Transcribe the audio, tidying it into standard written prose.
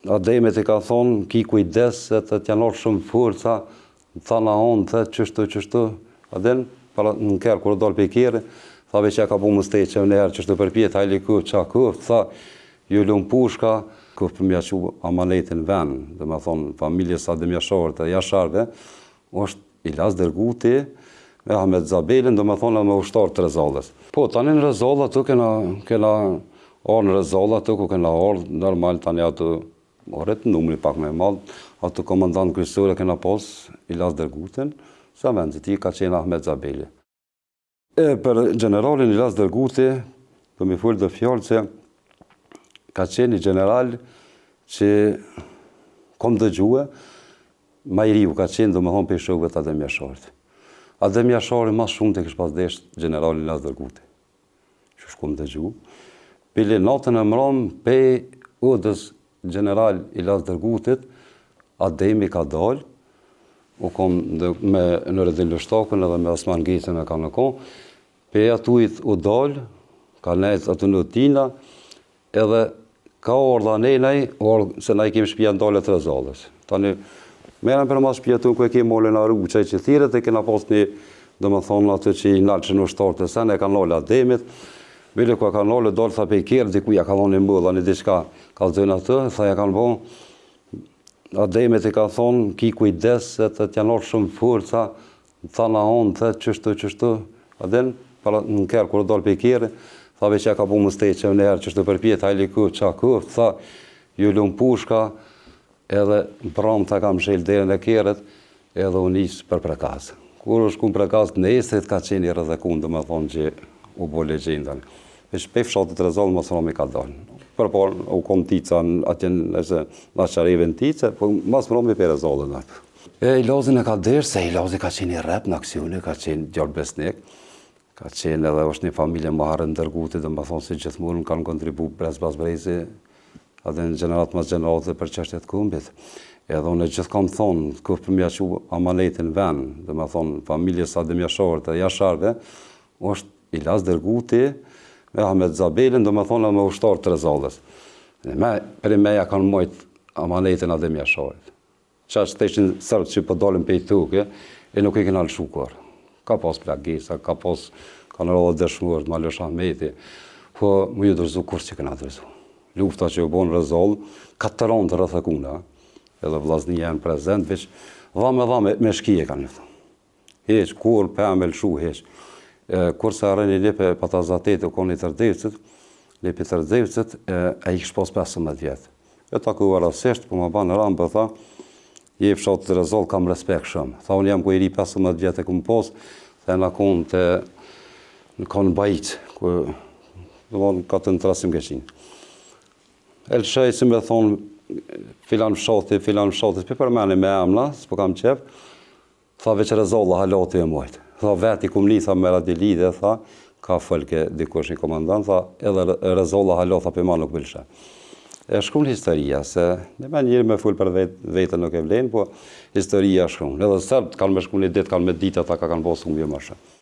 Ademet i ka thonë, ki kujdes, se të t'janë orë shumë furca, tha na onë, the, qështu. Aden, në kërë, kërë dollë për i kjerë, thave që ja ka bu më stejtë që në herë, qështu përpjet, hajli këf, qa këf, tha, ju lumë pushka, këf për mja që amanetin ven, dhe me thonë, familjes Ademjashorët e Jasharve, është Ilas Derguti, me Ahmet Zabelin, dhe me thonë, me ushtarë të Rezallës. Po, tani në Rezallë, atu kena orë në Rezallë, atu ku kena orë, normal tani atu, orët numri pak me madhë, atë komandant kryesore kena pas Ilas Dergutin, sa vendit i ka qenë Ahmet Zabeli. Për generalin Ilas Derguti, për mi full dhe fjallë që ka qenë një general që kom dëgjue, ma i riu ka qenë dhe me thonë për i shokëve të Ademjasharit. Ademjashari mas shumë të kishë pas desh generalin Ilas Derguti. Që shkom dëgju. Pili natën e mram, pe udës general Ilas Dergutit, Ademi ka dalë, u kom me Nureddin Lushtakun edhe me Osman Gecën e ka në kon, pe atuit u dalë, ka nejtë atu në tina, edhe ka orë dhe nejnaj, se na i kemë shpia në dalët Rezallës. Tani, merën për mas shpia tu, ku e kemë mollën a rruqaj që thirët, e kena pas një, dhe më thonë atë që i nalë që në ushtarë të sen, e ka nalë Ademit, bile ku e ka nalë, dalë tha pe i kjerë, diku ja ka thonë një mbëlla, një diçka ka zënë atë, tha ja kanë bon, Ademet i ka thonë, ki kujdes, se të t'janë orë shumë furca, tha na onë, the, qështu. Aden, në kërë, kërë dalë për i kjerë, thave që ja ka bu më stejtë që në herë, qështu përpjet, hajli këf, qa këf, tha, ju lumë pushka, edhe pramë të kam shelë derën e kjerët, edhe unë ishë për prekazë. Kur është ku prekazë në esrit, ka qenë i rëdhekun, dhe me thonë që u bo legendan. Vesh pe fshatit Rezallë, mas rëmi ka dalë. Përpar, u kom tica, atje në qareve në tica, po mas rëmi për Rezallën atë. Ilazin e ka derë, se Ilazi ka qenë i rep në aksioni, ka qenë djallë besnik, ka qenë edhe është një familje Maharën Derguti, dhe më thonë si gjithmonë kanë kontribu Brez Brezi, edhe në gjenerat mas gjenerat dhe për qështet kumbit. Edhe unë gjithë kam thonë, këf për mja që amanetin ven, dhe më thonë, familjes Ademjashorët e Jasharve, është Ilas Derguti, me Ahmet Zabelin, dhe me thonë me ushtarë të Rezallës. Për i meja kanë mojtë amanetin Ademjasharit. Qa që të ishin sërbë që përdolin për i tukë, e nuk i kena lëshu kërë. Ka pas plagesa, ka në rodhë dëshmurët, Malosh Ahmeti, po mu ju dërzu kërës që kena dërzu. Lufta që u bonë Rezallë, 4 anë të rëthëkuna, edhe vllazni janë prezent, veç dhame me shkije kanë lufta. Heq, kur, pe me lëshu, heq. Kurse arreni lipe patazatet u koni tërdevcit, lipi tërdevcit, e i kështë pas 15 vjetë. E takuar asesht, po më banë ramë, për tha, je fshatë të Rezallë, kam respekt shumë. Tha, unë jam ku i ri 15 vjetë e këmë posë, dhe në konë të në konë bajqë, ku dhe më ka të në trasim këshinë. Elshaj, si me thonë, filan fshatit, për meni me emna, s'po kam qef, tha veç Rezallë halati e mojtë. Tha veti kum li, tha me radili dhe tha, ka fëlke dikush një komandant, tha edhe Rezallë halo, tha për ma nuk bilshe. E shkrum historia, se ne me njëri me full për vetën nuk e vlenë, po historia shkrum. Edhe sërbët kanë me shkrum një ditë, kanë me ditë, ata ka kanë posë umbje më shumë.